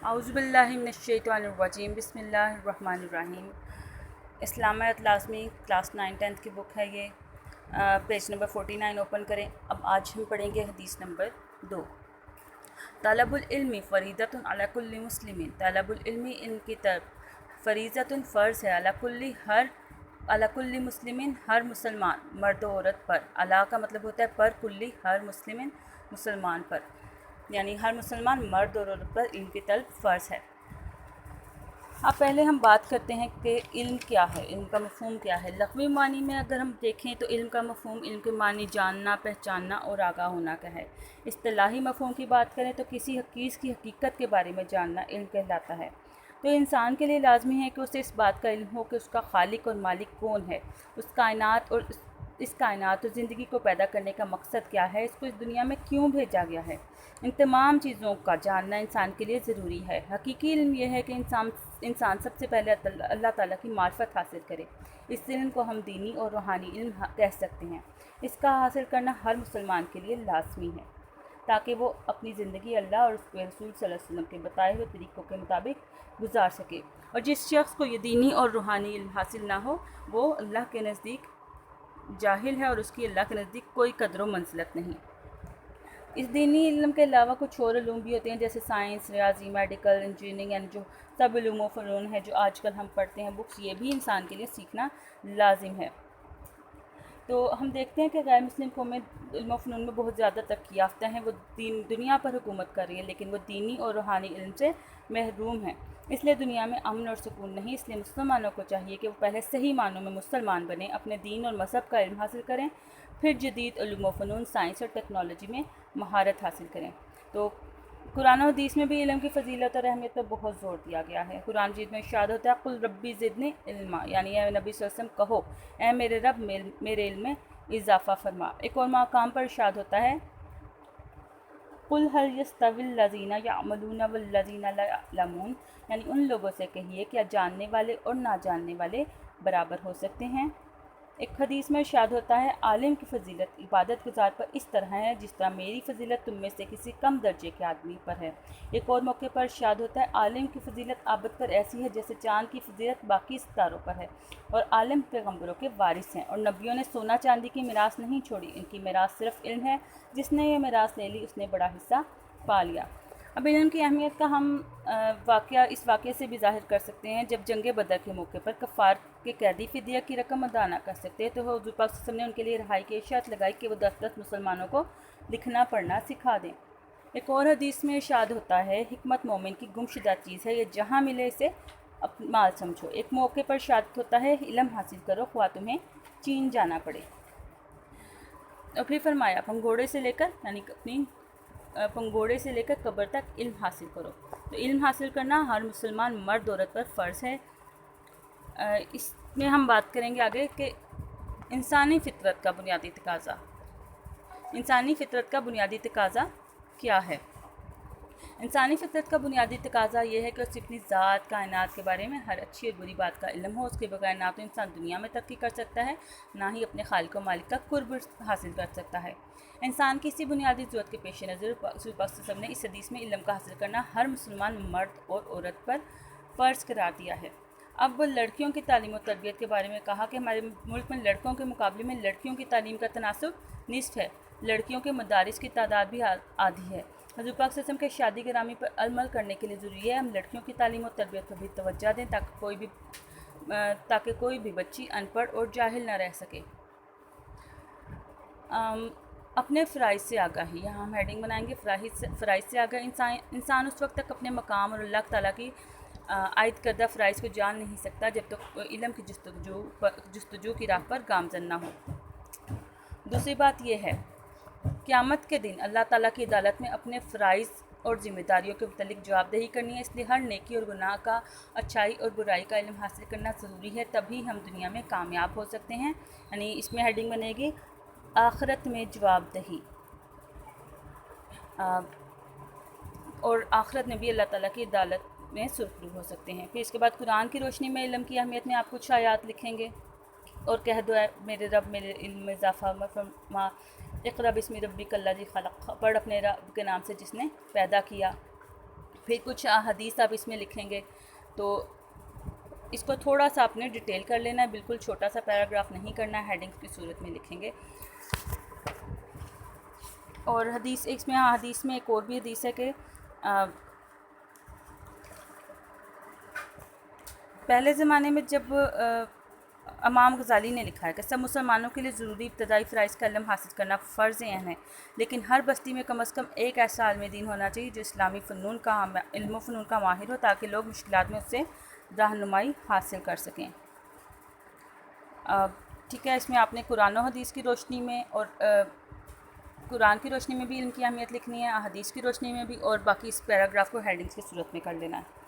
اعوذ باللہ من الشیطان الرجیم، بسم اللہ الرحمن الرحیم۔ اسلامیات لازمی کلاس 9 10 کی بک ہے یہ، پیج نمبر 49 اوپن کریں۔ اب آج ہم پڑھیں گے حدیث نمبر 2۔ طلب العلم فریضۃ علی کل مسلم، طلب العلم علم کی طرف فریضۃ فرض ہے، علی کل مسلم ہر مسلمان مرد و عورت پر۔ علی کا مطلب ہوتا ہے پر، کلی ہر مسلم مسلمان پر، یعنی ہر مسلمان مرد اور عورت پر علم کی طلب فرض ہے۔ اب پہلے ہم بات کرتے ہیں کہ علم کیا ہے، علم کا مفہوم کیا ہے۔ لغوی معنی میں اگر ہم دیکھیں تو علم کا مفہوم، علم کے معنی جاننا، پہچاننا اور آگاہ ہونا کا ہے۔ اصطلاحی مفہوم کی بات کریں تو کسی چیز کی حقیقت کے بارے میں جاننا علم کہلاتا ہے۔ تو انسان کے لیے لازمی ہے کہ اسے اس بات کا علم ہو کہ اس کا خالق اور مالک کون ہے، اس کائنات اور زندگی کو پیدا کرنے کا مقصد کیا ہے، اس کو اس دنیا میں کیوں بھیجا گیا ہے۔ ان تمام چیزوں کا جاننا انسان کے لیے ضروری ہے۔ حقیقی علم یہ ہے کہ انسان سب سے پہلے اللہ تعالیٰ کی معرفت حاصل کرے۔ اس علم کو ہم دینی اور روحانی علم کہہ سکتے ہیں۔ اس کا حاصل کرنا ہر مسلمان کے لیے لازمی ہے تاکہ وہ اپنی زندگی اللہ اور اس کے رسول صلی اللہ علیہ وسلم کے بتائے ہوئے طریقوں کے مطابق گزار سکے۔ اور جس شخص کو یہ دینی اور روحانی علم حاصل نہ ہو وہ اللہ کے نزدیک جاہل ہے اور اس کی اللہ کے نزدیک کوئی قدر و منزلت نہیں۔ اس دینی علم کے علاوہ کچھ اور علوم بھی ہوتے ہیں جیسے سائنس، ریاضی، میڈیکل، انجینئرنگ، یعنی جو سب علوم و فنون ہیں جو آج کل ہم پڑھتے ہیں بکس، یہ بھی انسان کے لیے سیکھنا لازم ہے۔ تو ہم دیکھتے ہیں کہ غیر مسلم قومیں علم و فنون میں بہت زیادہ ترقی یافتہ ہیں، وہ دنیا پر حکومت کر رہی ہیں لیکن وہ دینی اور روحانی علم سے محروم ہیں۔ اس لیے دنیا میں امن اور سکون نہیں، اس لیے مسلمانوں کو چاہیے کہ وہ پہلے صحیح معنوں میں مسلمان بنیں، اپنے دین اور مذہب کا علم حاصل کریں، پھر جدید علوم و فنون، سائنس اور ٹیکنالوجی میں مہارت حاصل کریں۔ تو قرآن و حدیث میں بھی علم کی فضیلت اور اہمیت پر بہت زور دیا گیا ہے۔ قرآن مجید میں ارشاد ہوتا ہے قل ربی زدنی علما، یعنی اے نبی صلی اللہ علیہ وسلم کہو اے میرے رب میرے علم میں اضافہ فرما۔ ایک اور مقام پر ارشاد ہوتا ہے قل هل يستوي الذين يعملون والذين لا يعلمون، یعنی ان لوگوں سے کہیے کیا جاننے والے اور نہ جاننے والے برابر ہو سکتے ہیں۔ ایک حدیث میں ارشاد ہوتا ہے عالم کی فضیلت عبادت گزار پر اس طرح ہے جس طرح میری فضیلت تم میں سے کسی کم درجے کے آدمی پر ہے۔ ایک اور موقع پر ارشاد ہوتا ہے عالم کی فضیلت عابد پر ایسی ہے جیسے چاند کی فضیلت باقی ستاروں پر ہے، اور عالم پیغمبروں کے وارث ہیں، اور نبیوں نے سونا چاندی کی میراث نہیں چھوڑی، ان کی میراث صرف علم ہے، جس نے یہ میراث لے لی اس نے بڑا حصہ پا لیا۔ اب علم کی اہمیت کا ہم اس واقعے سے بھی ظاہر کر سکتے ہیں۔ جب جنگ بدر کے موقع پر کفار کے قیدی فدیہ کی رقم ادا نہ کر سکتے تو حضور پاک صلی اللہ علیہ وسلم نے ان کے لیے رہائی کی شرط لگائی کہ وہ 10 مسلمانوں کو لکھنا پڑھنا سکھا دیں۔ ایک اور حدیث میں ارشاد ہوتا ہے حکمت مومن کی گمشدہ چیز ہے، یہ جہاں ملے اسے مال سمجھو۔ ایک موقع پر ارشاد ہوتا ہے علم حاصل کرو خواہ تمہیں چین جانا پڑے۔ اور پھر فرمایا پنگھوڑے سے لے کر قبر تک علم حاصل کرو۔ تو علم حاصل کرنا ہر مسلمان مرد عورت پر فرض ہے۔ اس میں ہم بات کریں گے آگے کہ انسانی فطرت کا بنیادی تقاضا کیا ہے۔ انسانی فطرت کا بنیادی تقاضا یہ ہے کہ اس اپنی ذات، کائنات کے بارے میں ہر اچھی اور بری بات کا علم ہو۔ اس کے بغیر نہ تو انسان دنیا میں ترقی کر سکتا ہے نہ ہی اپنے خالق و مالک کا قرب حاصل کر سکتا ہے۔ انسان کی اسی بنیادی ضرورت کے پیش نظر رسول پاک صلی اللہ علیہ وسلم نے اس حدیث میں علم کا حاصل کرنا ہر مسلمان مرد اور عورت پر فرض قرار دیا ہے۔ اب لڑکیوں کی تعلیم و تربیت کے بارے میں کہا کہ ہمارے ملک میں لڑکوں کے مقابلے میں لڑکیوں کی تعلیم کا تناسب نصف ہے، لڑکیوں کے مدارس کی تعداد بھی آدھی ہے۔ حضور پاک صلی اللہ علیہ وسلم کے شادی گرامی پر عمل کرنے کے لیے ضروری ہے ہم لڑکیوں کی تعلیم و تربیت پر بھی توجہ دیں تاکہ کوئی بھی بچی ان پڑھ اور جاہل نہ رہ سکے۔ اپنے فرائض سے آگاہی، یہاں ہم ہیڈنگ بنائیں گے فرائض سے آگاہ۔ انسان اس وقت تک اپنے مقام اور اللہ تعالیٰ کی عائد کردہ فرائض کو جان نہیں سکتا جب تک علم کی جستجو کی راہ پر گامزن نہ ہو۔ دوسری بات یہ ہے قیامت کے دن اللہ تعالیٰ کی عدالت میں اپنے فرائض اور ذمہ داریوں کے متعلق جواب دہی کرنی ہے، اس لیے ہر نیکی اور گناہ کا، اچھائی اور برائی کا علم حاصل کرنا ضروری ہے، تبھی ہم دنیا میں کامیاب ہو سکتے ہیں۔ یعنی اس میں ہیڈنگ بنے گی آخرت میں جواب دہی، اور آخرت میں بھی اللہ تعالیٰ کی عدالت میں سرخرو ہو سکتے ہیں۔ پھر اس کے بعد قرآن کی روشنی میں علم کی اہمیت میں آپ کچھ آیات لکھیں گے اور کہہ دو اے میرے رب میرے علم میں اضافہ فرما، اقرأ بسم ربک الذی خلق، پڑھ اپنے رب کے نام سے جس نے پیدا کیا۔ پھر کچھ حدیث آپ اس میں لکھیں گے تو اس کو تھوڑا سا آپ نے ڈیٹیل کر لینا ہے، بالکل چھوٹا سا پیراگراف نہیں کرنا ہے، ہیڈنگس کی صورت میں لکھیں گے۔ اور حدیث حدیث میں ایک اور بھی حدیث ہے کہ پہلے زمانے میں جب امام غزالی نے لکھا ہے کہ سب مسلمانوں کے لیے ضروری ابتدائی فرائض کا علم حاصل کرنا فرض عین ہے، لیکن ہر بستی میں کم از کم ایک ایسا عالم دین ہونا چاہیے جو اسلامی فنون کا علم و فنون کا ماہر ہو، تاکہ لوگ مشکلات میں اس سے رہنمائی حاصل کر سکیں۔ ٹھیک ہے، اس میں آپ نے قرآن و حدیث کی روشنی میں اور قرآن کی روشنی میں بھی ان کی اہمیت لکھنی ہے، حدیث کی روشنی میں بھی، اور باقی اس پیراگراف کو ہیڈنگس کی صورت میں کر لینا ہے۔